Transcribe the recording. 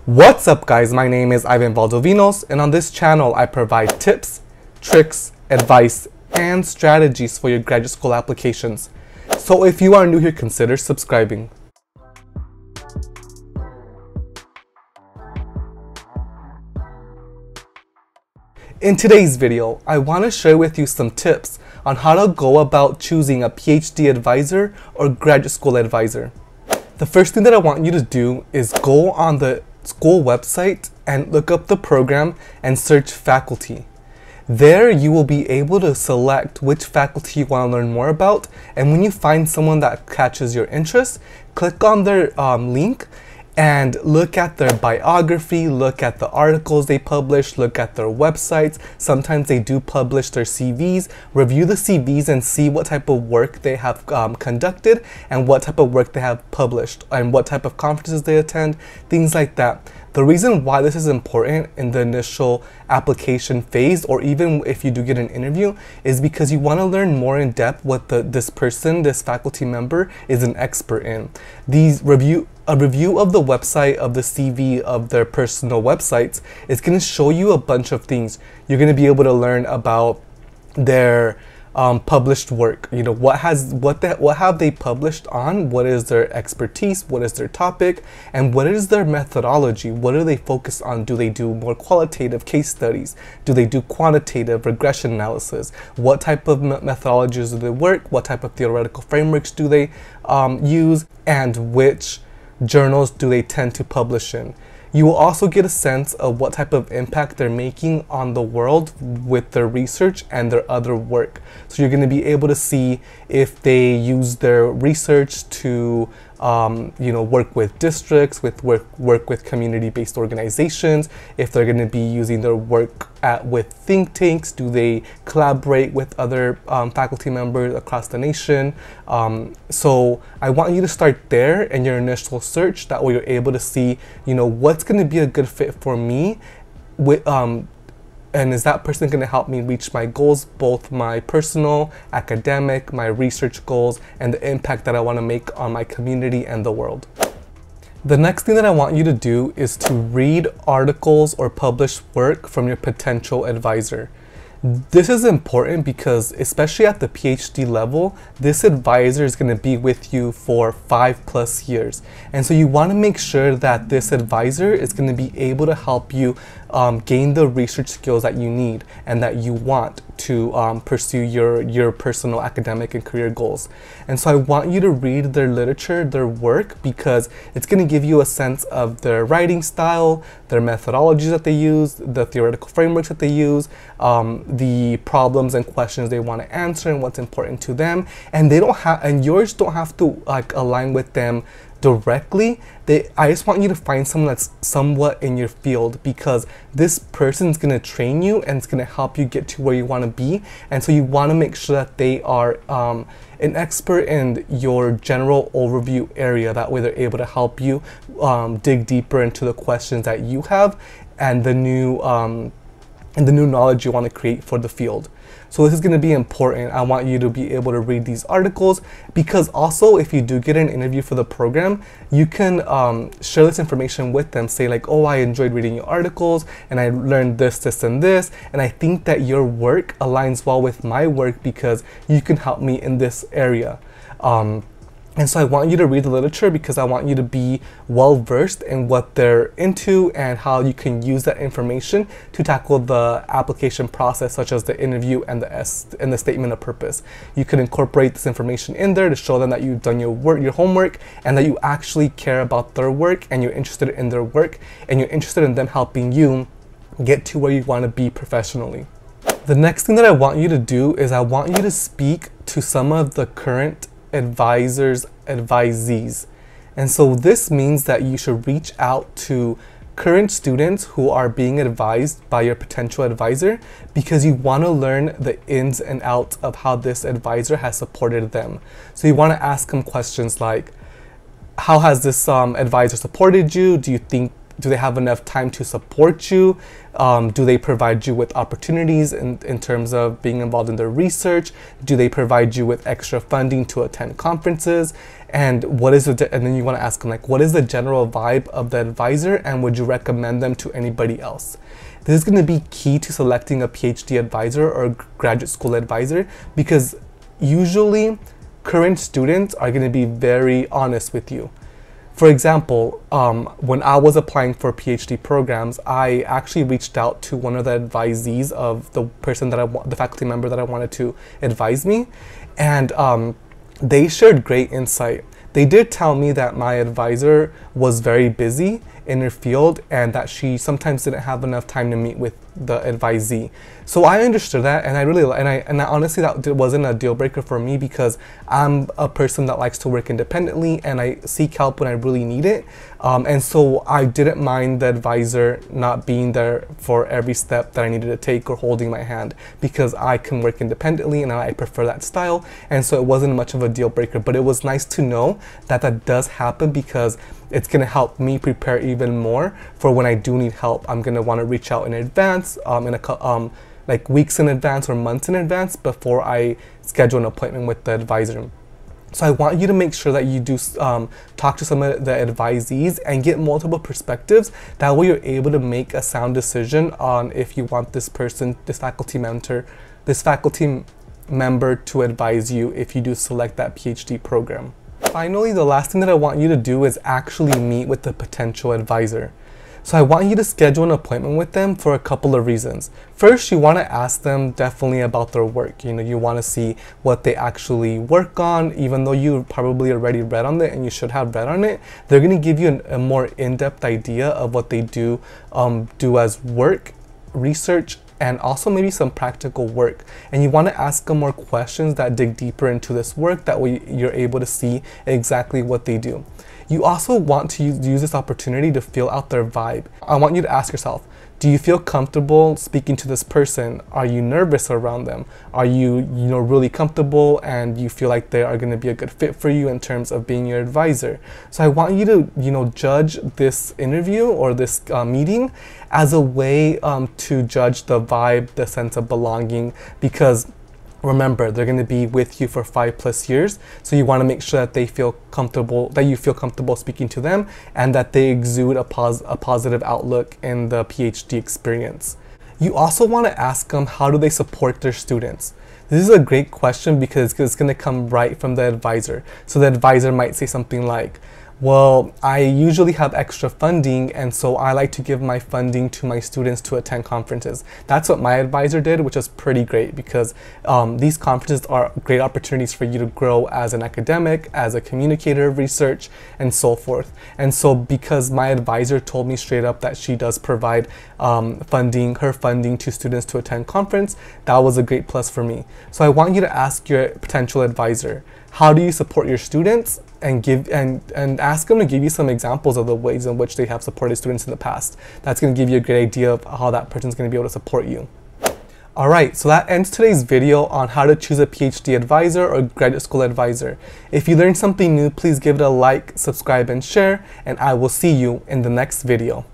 What's up guys, my name is Ivan Valdovinos, and on this channel I provide tips, tricks, advice, and strategies for your graduate school applications. So if you are new here, consider subscribing. In today's video, I want to share with you some tips on how to go about choosing a PhD advisor or graduate school advisor. The first thing that I want you to do is go on the school website and look up the program and search faculty. There you will be able to select which faculty you want to learn more about, and when you find someone that catches your interest, click on their link and look at their biography, look at the articles they publish, look at their websites. Sometimes they do publish their CVs. Review the CVs and see what type of work they have conducted and what type of work they have published and what type of conferences they attend, things like that. The reason why this is important in the initial application phase, or even if you do get an interview, is because you want to learn more in depth what this faculty member is an expert in. A review of the website, of the CV, of their personal websites is going to show you a bunch of things. You're going to be able to learn about their published work. You know, what have they published on, what is their expertise, what is their topic, and what is their methodology. What do they focus on? Do they do more qualitative case studies? Do they do quantitative regression analysis? What type of methodologies do they work? What type of theoretical frameworks do they use? And which journals do they tend to publish in? You will also get a sense of what type of impact they're making on the world with their research and their other work. So you're going to be able to see if they use their research to work with districts, work with community-based organizations, if they're going to be using their work with think tanks, do they collaborate with other faculty members across the nation. So I want you to start there in your initial search. That way you're able to see, what's going to be a good fit for me with and is that person going to help me reach my goals, both my personal, academic, my research goals, and the impact that I want to make on my community and the world. The next thing that I want you to do is to read articles or published work from your potential advisor. This is important because, especially at the PhD level, this advisor is going to be with you for 5+ years. And so you want to make sure that this advisor is going to be able to help you gain the research skills that you need and that you want to pursue your personal academic and career goals. And so I want you to read their literature, their work, because it's going to give you a sense of their writing style, their methodologies that they use, the theoretical frameworks that they use, the problems and questions they want to answer and what's important to them. And yours don't have to align with them directly. I just want you to find someone that's somewhat in your field, because this person is going to train you and it's going to help you get to where you want to be. And so you want to make sure that they are an expert in your general overview area. That way they're able to help you dig deeper into the questions that you have and the new knowledge you want to create for the field. So this is going to be important. I want you to be able to read these articles, because also if you do get an interview for the program, you can share this information with them. Say like, oh, I enjoyed reading your articles and I learned this, and this, and I think that your work aligns well with my work because you can help me in this area. And so I want you to read the literature because I want you to be well versed in what they're into and how you can use that information to tackle the application process, such as the interview and the statement of purpose. You can incorporate this information in there to show them that you've done your homework, and that you actually care about their work and you're interested in their work and you're interested in them helping you get to where you want to be professionally. The next thing that I want you to do is I want you to speak to some of the current advisees. And so this means that you should reach out to current students who are being advised by your potential advisor, because you want to learn the ins and outs of how this advisor has supported them. So you want to ask them questions like, how has this advisor supported you? Do you think do they have enough time to support you? Do they provide you with opportunities in terms of being involved in their research? Do they provide you with extra funding to attend conferences? And what is and then you want to ask them, like, what is the general vibe of the advisor, and would you recommend them to anybody else? This is going to be key to selecting a PhD advisor or graduate school advisor, because usually current students are going to be very honest with you. For example, when I was applying for PhD programs, I actually reached out to one of the advisees of the person that the faculty member that I wanted to advise me, and they shared great insight. They did tell me that my advisor was very busy in her field and that she sometimes didn't have enough time to meet with the advisee. So I understood that, and I honestly, that wasn't a deal breaker for me, because I'm a person that likes to work independently and I seek help when I really need it. And so I didn't mind the advisor not being there for every step that I needed to take or holding my hand, because I can work independently and I prefer that style. And so it wasn't much of a deal breaker, but it was nice to know that that does happen, because it's going to help me prepare even more for when I do need help. I'm going to want to reach out in advance, like weeks in advance or months in advance, before I schedule an appointment with the advisor. So I want you to make sure that you do talk to some of the advisees and get multiple perspectives. That way you're able to make a sound decision on if you want this person, this faculty member to advise you if you do select that PhD program. Finally, the last thing that I want you to do is actually meet with the potential advisor. So I want you to schedule an appointment with them for a couple of reasons. First, you want to ask them definitely about their work. You want to see what they actually work on, even though you probably already read on it and you should have read on it. They're going to give you a more in-depth idea of what they do as work, research, and also maybe some practical work. And you want to ask them more questions that dig deeper into this work. That way you're able to see exactly what they do. You also want to use this opportunity to feel out their vibe. I want you to ask yourself, do you feel comfortable speaking to this person? Are you nervous around them? Are you really comfortable and you feel like they are going to be a good fit for you in terms of being your advisor? So I want you to judge this interview or this meeting as a way to judge the vibe, the sense of belonging, because remember, they're going to be with you for 5+ years, so you want to make sure that they feel comfortable, that you feel comfortable speaking to them, and that they exude a positive outlook in the PhD experience. You also want to ask them, how do they support their students? This is a great question because it's going to come right from the advisor. So the advisor might say something like, well, I usually have extra funding, and so I like to give my funding to my students to attend conferences. That's what my advisor did, which is pretty great, because these conferences are great opportunities for you to grow as an academic, as a communicator of research, and so forth. And so because my advisor told me straight up that she does provide her funding to students to attend conference, that was a great plus for me. So I want you to ask your potential advisor, how do you support your students? And ask them to give you some examples of the ways in which they have supported students in the past. That's going to give you a great idea of how that person's going to be able to support you. Alright, so that ends today's video on how to choose a PhD advisor or graduate school advisor. If you learned something new, please give it a like, subscribe, and share, and I will see you in the next video.